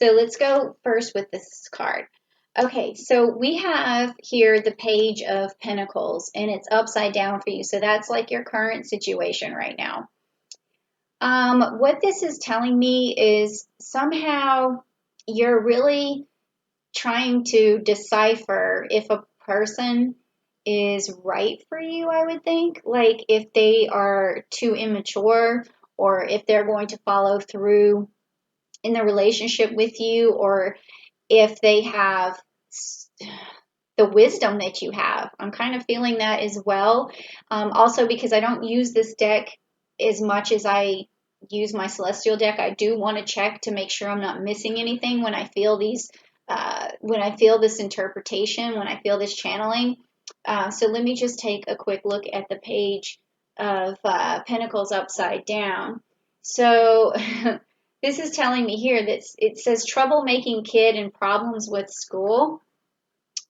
So let's go first with this card. Okay, so we have here the Page of Pentacles, and it's upside down for you. So that's like your current situation right now. What this is telling me is somehow you're really trying to decipher if a person is right for you, I would think. Like if they are too immature or if they're going to follow through in the relationship with you, or if they have the wisdom that you have. I'm kind of feeling that as well. Also, because I don't use this deck as much as I use my celestial deck, I do want to check to make sure I'm not missing anything when I feel these, when I feel this interpretation, when I feel this channeling. So let me just take a quick look at the Page of Pentacles upside down. So this is telling me here that it says troublemaking kid and problems with school.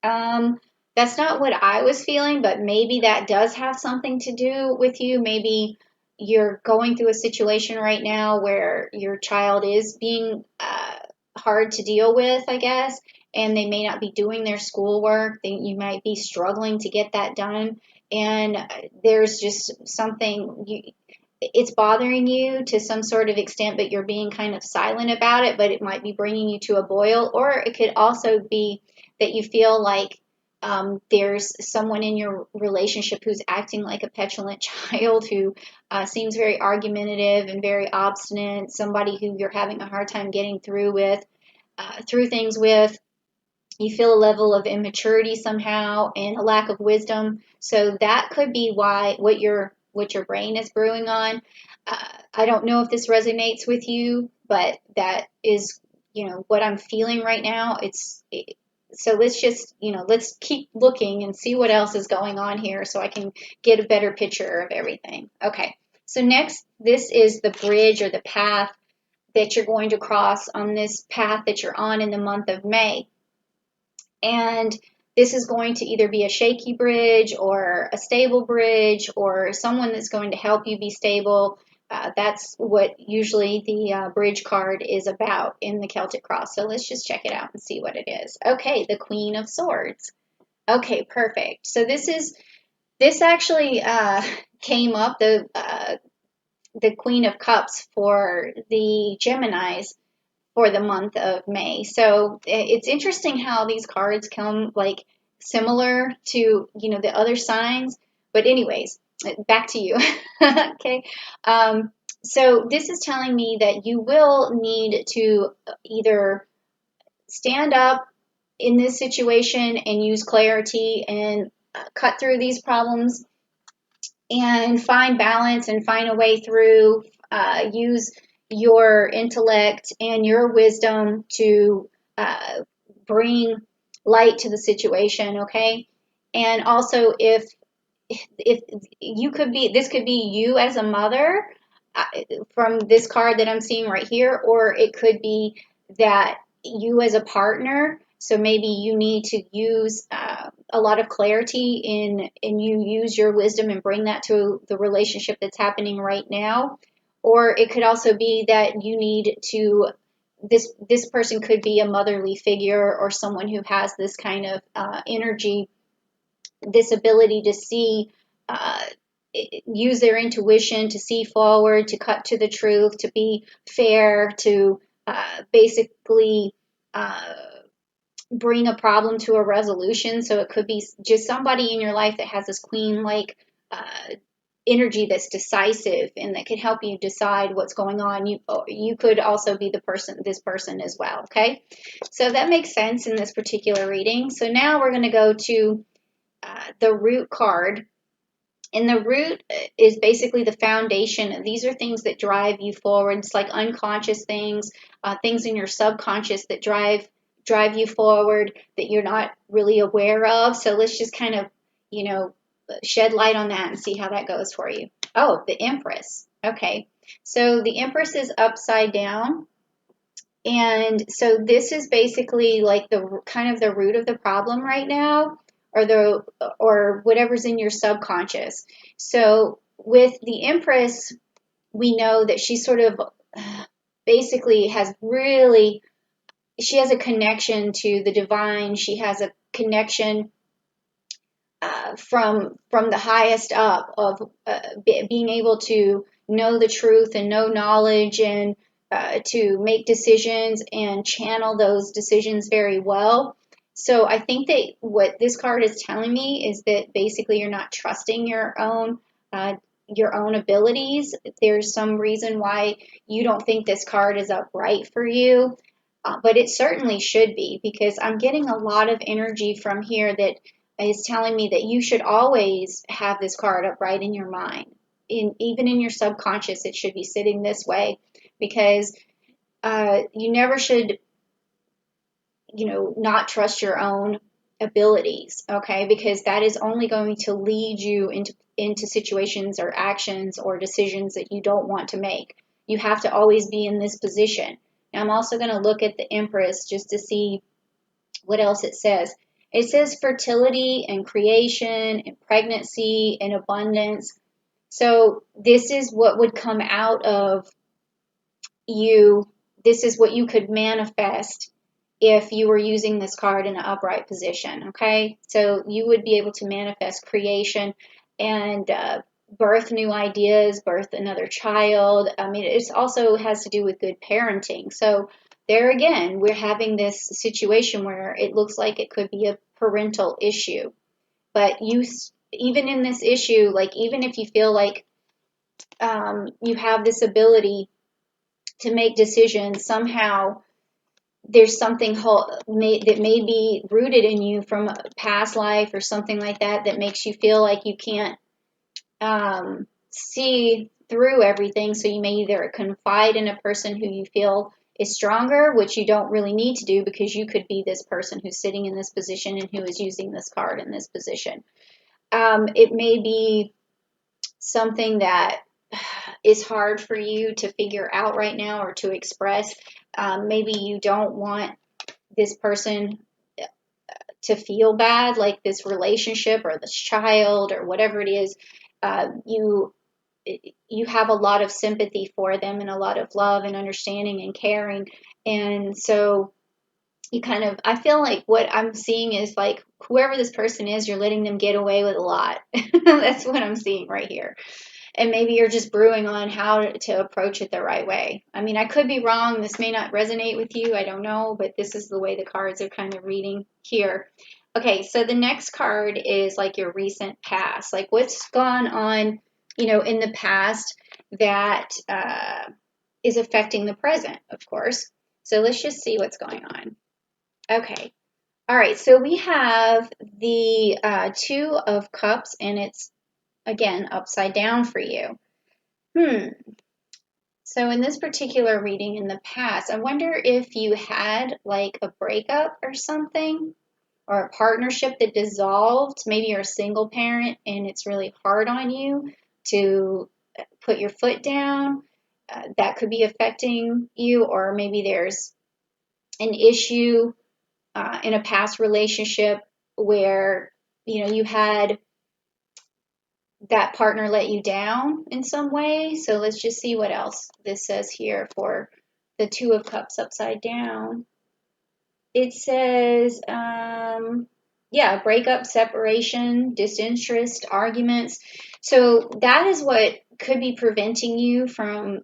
That's not what I was feeling, but maybe that does have something to do with you. Maybe you're going through a situation right now where your child is being hard to deal with, I guess, and they may not be doing their schoolwork. You might be struggling to get that done, and there's just something it's bothering you to some sort of extent, but you're being kind of silent about it, but it might be bringing you to a boil, or it could also be that you feel like there's someone in your relationship who's acting like a petulant child who seems very argumentative and very obstinate, somebody who you're having a hard time getting through things with. You feel a level of immaturity somehow and a lack of wisdom. So that could be why what your brain is brewing on. I don't know if this resonates with you, but that is what I'm feeling right now. So let's just let's keep looking and see what else is going on here so I can get a better picture of everything. Okay. So next, this is the bridge or the path that you're going to cross on this path that you're on in the month of May. And this is going to either be a shaky bridge or a stable bridge or someone that's going to help you be stable. That's what usually the bridge card is about in the Celtic Cross. So let's just check it out and see what it is. Okay, the Queen of Swords. Okay, perfect. So this actually came up, the Queen of Cups for the Geminis for the month of May. So it's interesting how these cards come like similar to, the other signs. But anyways, back to you. Okay. So this is telling me that you will need to either stand up in this situation and use clarity and cut through these problems and find balance and find a way through, use your intellect and your wisdom to bring light to the situation, okay? And also if you could be, this could be you as a mother from this card that I'm seeing right here, or it could be that you as a partner. So maybe you need to use a lot of clarity and you use your wisdom and bring that to the relationship that's happening right now. Or it could also be that you need to, this person could be a motherly figure or someone who has this kind of energy, this ability to see, use their intuition to see forward, to cut to the truth, to be fair, to basically bring a problem to a resolution. So it could be just somebody in your life that has this queen-like energy that's decisive and that can help you decide what's going on. You could also be this person as well. Okay, so that makes sense in this particular reading. So now we're going to go to the root card. And the root is basically the foundation. These are things that drive you forward. It's like unconscious things, things in your subconscious that drive you forward that you're not really aware of. So let's just kind of, shed light on that and see how that goes for you. Oh, the Empress. Okay. So the Empress is upside down. And so this is basically like the kind of the root of the problem right now, or whatever's in your subconscious. So with the Empress, we know that she sort of basically has really she has a connection to the divine. She has a connection from the highest up of being able to know the truth and know knowledge and to make decisions and channel those decisions very well. So I think that what this card is telling me is that basically you're not trusting uh, your own abilities. There's some reason why you don't think this card is upright for you, but it certainly should be, because I'm getting a lot of energy from here that is telling me that you should always have this card upright in your mind. Even in your subconscious, it should be sitting this way, because you never should, not trust your own abilities, okay? Because that is only going to lead you into situations or actions or decisions that you don't want to make. You have to always be in this position. Now, I'm also going to look at the Empress just to see what else it says. It says fertility and creation and pregnancy and abundance. So this is what would come out of you. This is what you could manifest if you were using this card in an upright position, okay? So you would be able to manifest creation and birth new ideas, birth another child. I mean, it also has to do with good parenting. So there again, we're having this situation where it looks like it could be a parental issue. But even in this issue, like even if you feel like you have this ability to make decisions, somehow there's something that may be rooted in you from a past life or something like that that makes you feel like you can't see through everything. So you may either confide in a person who you feel is stronger, which you don't really need to do, because you could be this person who's sitting in this position and who is using this card in this position. It may be something that is hard for you to figure out right now or to express. Maybe you don't want this person to feel bad, like this relationship or this child or whatever it is. You have a lot of sympathy for them and a lot of love and understanding and caring. And so I feel like what I'm seeing is like whoever this person is, you're letting them get away with a lot. That's what I'm seeing right here. And maybe you're just brewing on how to approach it the right way. I mean, I could be wrong. This may not resonate with you. I don't know, but this is the way the cards are kind of reading here. Okay, so the next card is like your recent past, like what's gone on, in the past that is affecting the present, of course. So let's just see what's going on. Okay. All right, so we have the Two of Cups, and it's again upside down for you. So in this particular reading in the past, I wonder if you had like a breakup or something, or a partnership that dissolved. Maybe you're a single parent and it's really hard on you to put your foot down. That could be affecting you, or maybe there's an issue in a past relationship where you had that partner let you down in some way. So let's just see what else this says here for the Two of Cups upside down. It says, breakup, separation, disinterest, arguments. So that is what could be preventing you from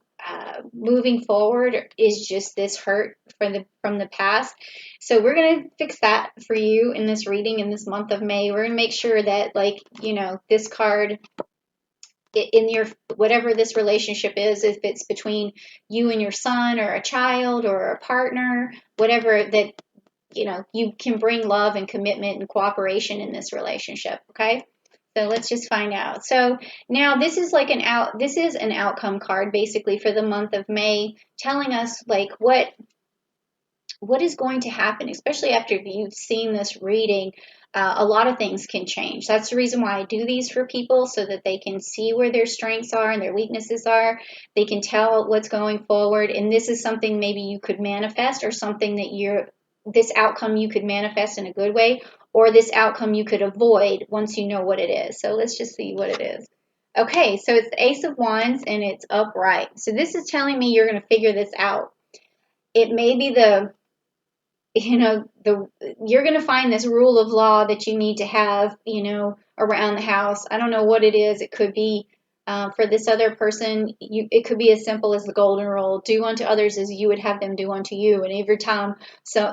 moving forward, is just this hurt from the past. So we're going to fix that for you in this reading in this month of May. We're going to make sure that, this card in your whatever this relationship is, if it's between you and your son or a child or a partner, whatever, that you can bring love and commitment and cooperation in this relationship. Okay. So let's just find out. So now this is like this is an outcome card basically for the month of May, telling us like what is going to happen, especially after you've seen this reading. A lot of things can change. That's the reason why I do these for people, so that they can see where their strengths are and their weaknesses are. They can tell what's going forward. And this is something maybe you could manifest, or something that this outcome you could manifest in a good way, or this outcome you could avoid once you know what it is. So let's just see what it is. Okay, so it's the Ace of Wands and it's upright. So this is telling me you're going to figure this out. It may be you're going to find this rule of law that you need to have, around the house. I don't know what it is. It could be for this other person. It could be as simple as the golden rule: do unto others as you would have them do unto you. And every time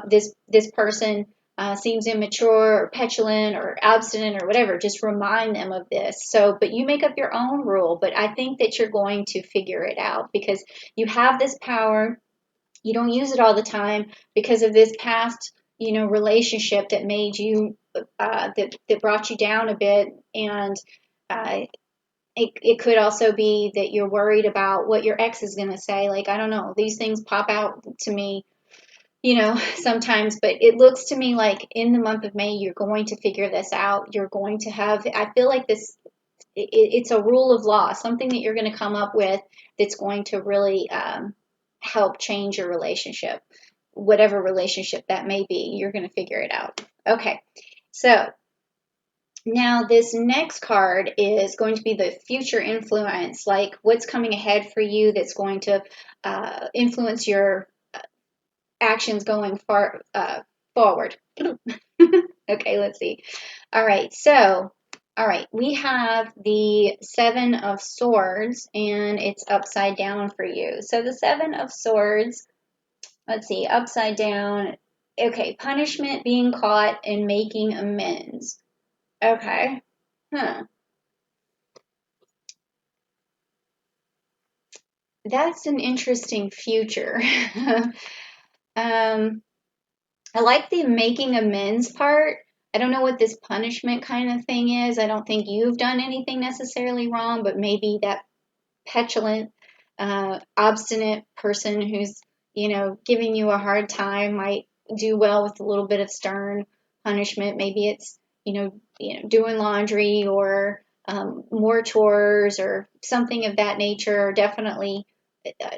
this person seems immature or petulant or obstinate or whatever, just remind them of this. So, but you make up your own rule. But I think that you're going to figure it out because you have this power. You don't use it all the time because of this past, relationship that made you, that brought you down a bit. And uh, it could also be that you're worried about what your ex is going to say. Like, I don't know, these things pop out to me, sometimes, but it looks to me like in the month of May, you're going to figure this out. You're going to have, I feel like it's a rule of law, something that you're going to come up with that's going to really help change your relationship, whatever relationship that may be. You're going to figure it out. Okay, so now this next card is going to be the future influence, like what's coming ahead for you that's going to influence your actions going forward. Okay, let's see. All right, so all right, we have the Seven of Swords, and it's upside down for you. So the Seven of Swords, let's see, upside down. Okay, punishment, being caught, and making amends. Okay, huh. That's an interesting future. um, I like the making amends part. I don't know what this punishment kind of thing is. I don't think you've done anything necessarily wrong, but maybe that petulant, obstinate person who's, giving you a hard time might do well with a little bit of stern punishment. Maybe it's, doing laundry or more chores or something of that nature, or definitely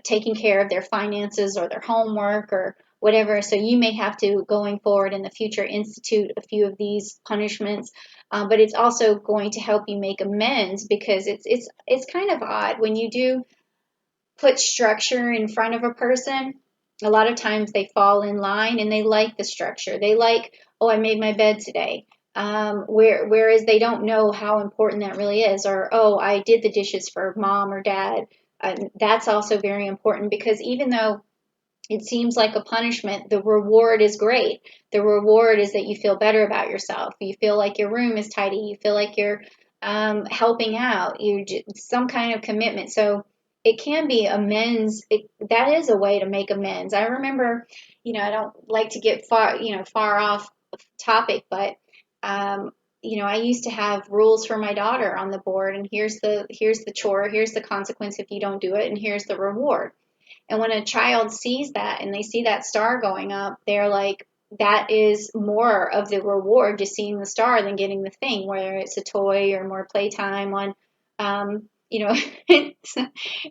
taking care of their finances or their homework or whatever. So you may have to, going forward in the future, institute a few of these punishments. But it's also going to help you make amends, because it's kind of odd when you do put structure in front of a person. A lot of times they fall in line and they like the structure. They like, oh, I made my bed today. Whereas they don't know how important that really is, or oh, I did the dishes for mom or dad. That's also very important, because even though it seems like a punishment, the reward is great. The reward is that you feel better about yourself. You feel like your room is tidy. You feel like you're helping out. Some kind of commitment. So it can be amends. That is a way to make amends. I remember, I don't like to get far off topic, but I used to have rules for my daughter on the board, and here's the chore, here's the consequence if you don't do it, and here's the reward. And when a child sees that and they see that star going up, they're like, that is more of the reward, just seeing the star, than getting the thing, whether it's a toy or more playtime on, you know.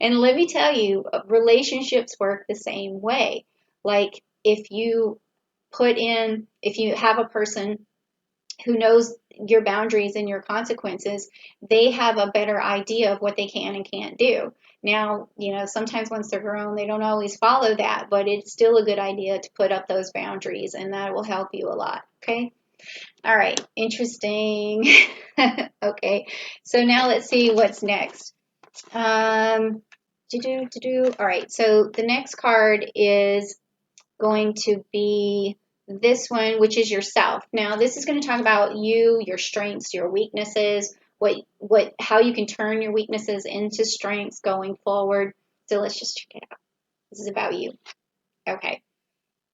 And let me tell you, relationships work the same way. Like if you have a person who knows your boundaries and your consequences, they have a better idea of what they can and can't do. Now, sometimes once they're grown, they don't always follow that, but it's still a good idea to put up those boundaries, and that will help you a lot. Okay. All right. Interesting. Okay. So now let's see what's next. All right. So the next card is going to be this one, which is yourself. Now, this is going to talk about you, your strengths, your weaknesses, how you can turn your weaknesses into strengths going forward. So let's just check it out. This is about you. Okay.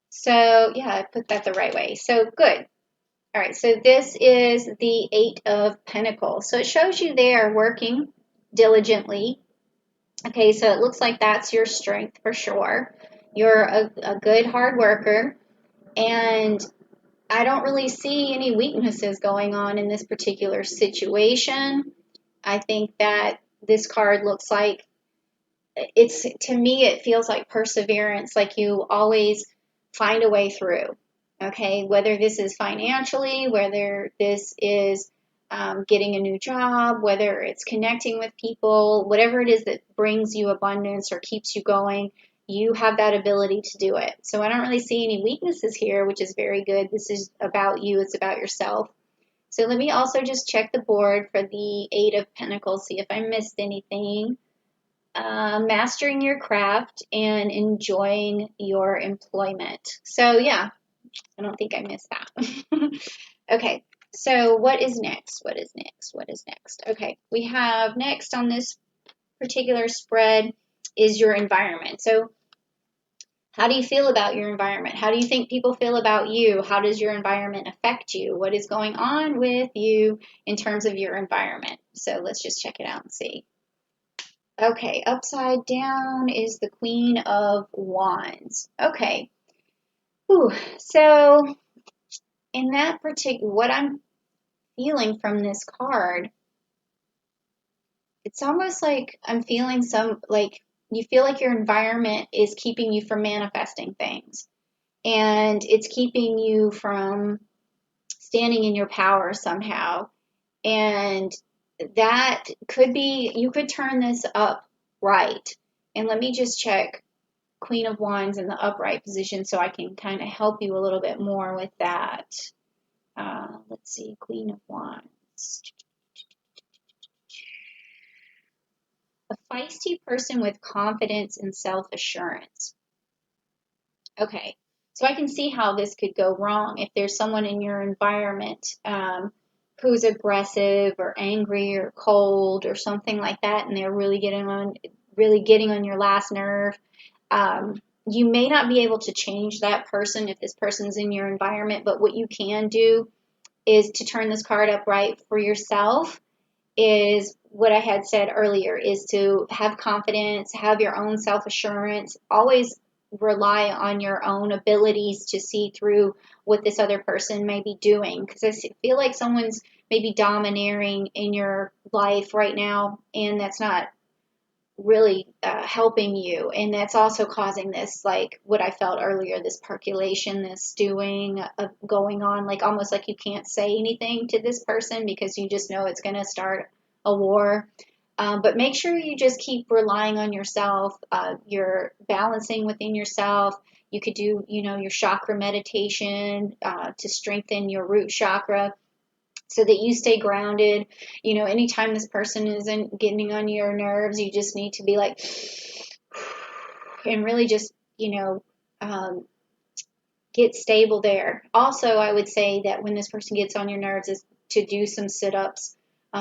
So yeah, I put that the right way. So good. All right. So this is the Eight of Pentacles. So it shows you there working diligently. Okay. So it looks like that's your strength for sure. You're a good hard worker. And I don't really see any weaknesses going on in this particular situation. I think that this card looks like to me, it feels like perseverance, like you always find a way through. Okay, whether this is financially, whether this is getting a new job, whether it's connecting with people, whatever it is that brings you abundance or keeps you going, you have that ability to do it. So I don't really see any weaknesses here, which is very good. This is about you. It's about yourself. So let me also just check the board for the Eight of Pentacles, see if I missed anything. Mastering your craft and enjoying your employment. So yeah, I don't think I missed that. Okay, so what is next? What is next? What is next? Okay, we have next on this particular spread is your environment. So how do you feel about your environment? How do you think people feel about you? How does your environment affect you? What is going on with you in terms of your environment? So let's just check it out and see. Okay, upside down is the Queen of Wands. Okay. Whew. So in that particular, what I'm feeling from this card, it's almost like I'm feeling like you feel like your environment is keeping you from manifesting things. And it's keeping you from standing in your power somehow. And that could be, you could turn this up right. And let me just check Queen of Wands in the upright position so I can kind of help you a little bit more with that. Let's see, Queen of Wands. A feisty person with confidence and self-assurance. Okay, so I can see how this could go wrong if there's someone in your environment who's aggressive or angry or cold or something like that, and they're really getting on your last nerve. You may not be able to change that person if this person's in your environment, but what you can do is to turn this card up right for yourself is what I had said earlier, is to have confidence, have your own self-assurance, always rely on your own abilities to see through what this other person may be doing. Because I feel like someone's maybe domineering in your life right now, and that's not really helping you. And that's also causing this, like what I felt earlier, this percolation, this stewing going on, like almost like you can't say anything to this person because you just know it's going to start a war. But make sure you just keep relying on yourself. You're balancing within yourself. You could do, your chakra meditation to strengthen your root chakra, so that you stay grounded. Anytime this person isn't getting on your nerves, you just need to be like, and really just, get stable there. Also, I would say that when this person gets on your nerves is to do some sit-ups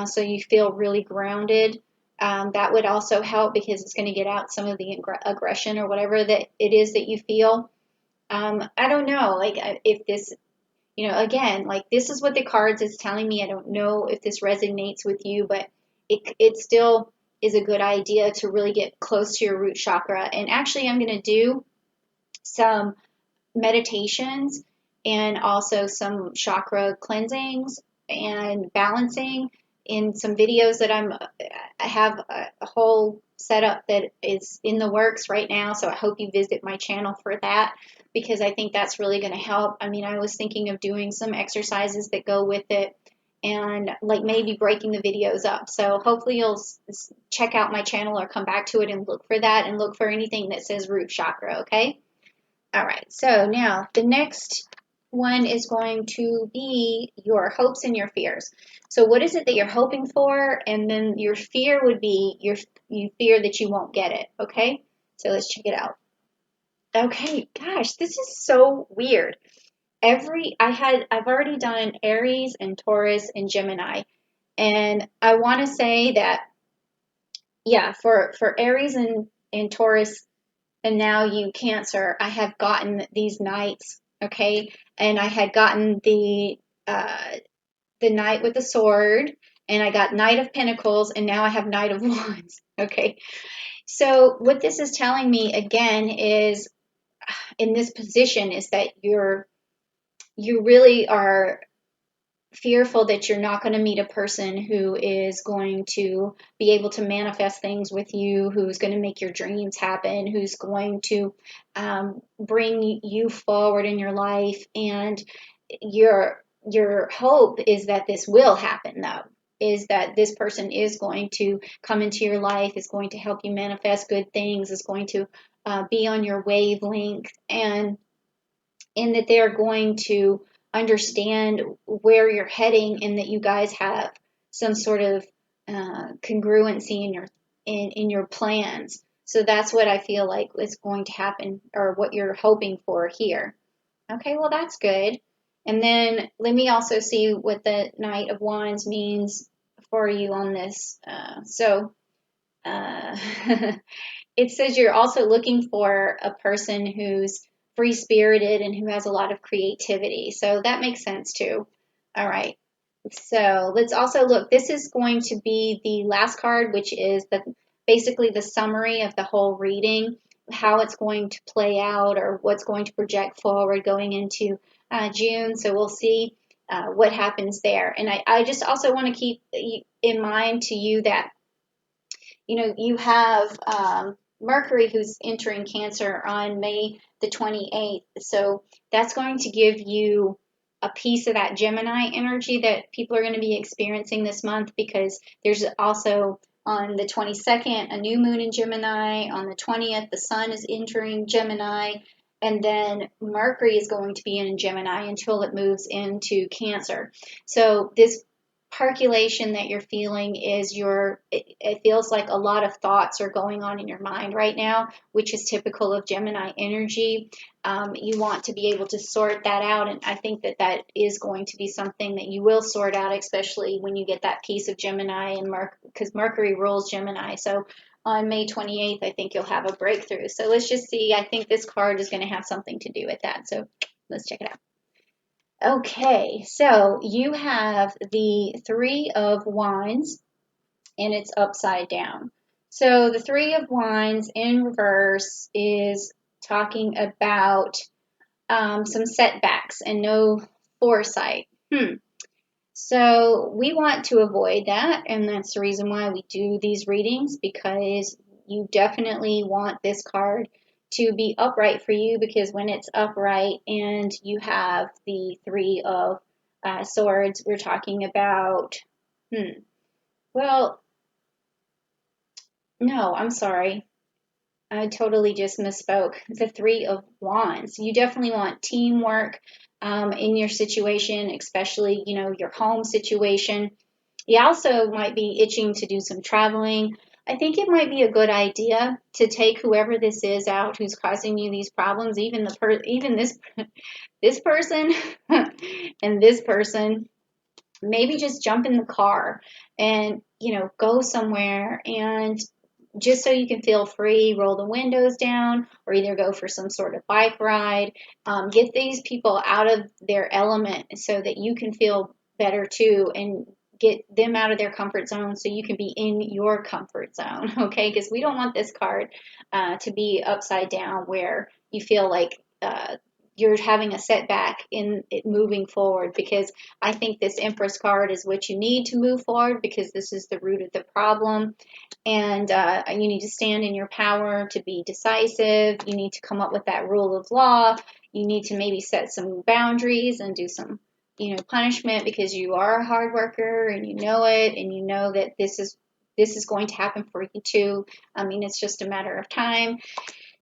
so you feel really grounded. That would also help because it's going to get out some of the aggression or whatever that it is that you feel. I don't know, like if this, again, like this is what the cards is telling me. I don't know if this resonates with you, but it still is a good idea to really get close to your root chakra. And actually, I'm going to do some meditations and also some chakra cleansings and balancing in some videos that I have a whole setup that is in the works right now. So I hope you visit my channel for that, because I think that's really going to help. I mean, I was thinking of doing some exercises that go with it and like maybe breaking the videos up. So hopefully you'll check out my channel or come back to it and look for that and look for anything that says root chakra, okay? All right, so now the next one is going to be your hopes and your fears. So what is it that you're hoping for? And then your fear would be you fear that you won't get it, okay? So let's check it out. Okay, gosh, this is so weird. I've already done Aries and Taurus and Gemini. And I want to say that, yeah, for Aries and Taurus, and now you Cancer, I have gotten these knights, okay? And I had gotten the knight with the sword, and I got Knight of Pentacles, and now I have Knight of Wands, okay? So what this is telling me again is, in this position, is that you really are fearful that you're not going to meet a person who is going to be able to manifest things with you, who's going to make your dreams happen, who's going to bring you forward in your life. And your hope is that this will happen, though, is that this person is going to come into your life, is going to help you manifest good things, is going to be on your wavelength, and in that they're going to understand where you're heading, and that you guys have some sort of congruency in your plans. So that's what I feel like is going to happen, or what you're hoping for here. Okay, well, that's good. And then let me also see what the Knight of Wands means for you on this. Uh, it says you're also looking for a person who's free spirited and who has a lot of creativity. So that makes sense too. All right. So let's also look. This is going to be the last card, which is basically the summary of the whole reading, how it's going to play out, or what's going to project forward going into June. So we'll see what happens there. And I just also want to keep in mind to you that you have Mercury who's entering Cancer on May the 28th. So that's going to give you a piece of that Gemini energy that people are going to be experiencing this month, because there's also on the 22nd a new moon in Gemini. On the 20th, the sun is entering Gemini. And then Mercury is going to be in Gemini until it moves into Cancer. So this percolation that you're feeling is it feels like a lot of thoughts are going on in your mind right now, which is typical of Gemini energy. You want to be able to sort that out, and I think that is going to be something that you will sort out, especially when you get that piece of Gemini, and because Mercury rules Gemini. So on May 28th, I think you'll have a breakthrough. So let's just see. I think this card is going to have something to do with that. So let's check it out. Okay, so you have the Three of Wands, and it's upside down. So the Three of Wands in reverse is talking about some setbacks and no foresight. So we want to avoid that, and that's the reason why we do these readings, because you definitely want this card to be upright for you, because when it's upright and you have the Three of Swords, we're talking about, well, no, I'm sorry. I totally just misspoke. The Three of Wands. You definitely want teamwork in your situation, especially, your home situation. You also might be itching to do some traveling. I think it might be a good idea to take whoever this is out who's causing you these problems, even this person and this person. Maybe just jump in the car and go somewhere, and just so you can feel free, roll the windows down, or either go for some sort of bike ride. Get these people out of their element so that you can feel better too, and get them out of their comfort zone so you can be in your comfort zone, okay? Because we don't want this card to be upside down where you feel like you're having a setback in it moving forward, because I think this Empress card is what you need to move forward, because this is the root of the problem. And you need to stand in your power to be decisive. You need to come up with that rule of law. You need to maybe set some boundaries and do some, punishment, because you are a hard worker and you know it, and you know that this is going to happen for you too. I mean, it's just a matter of time.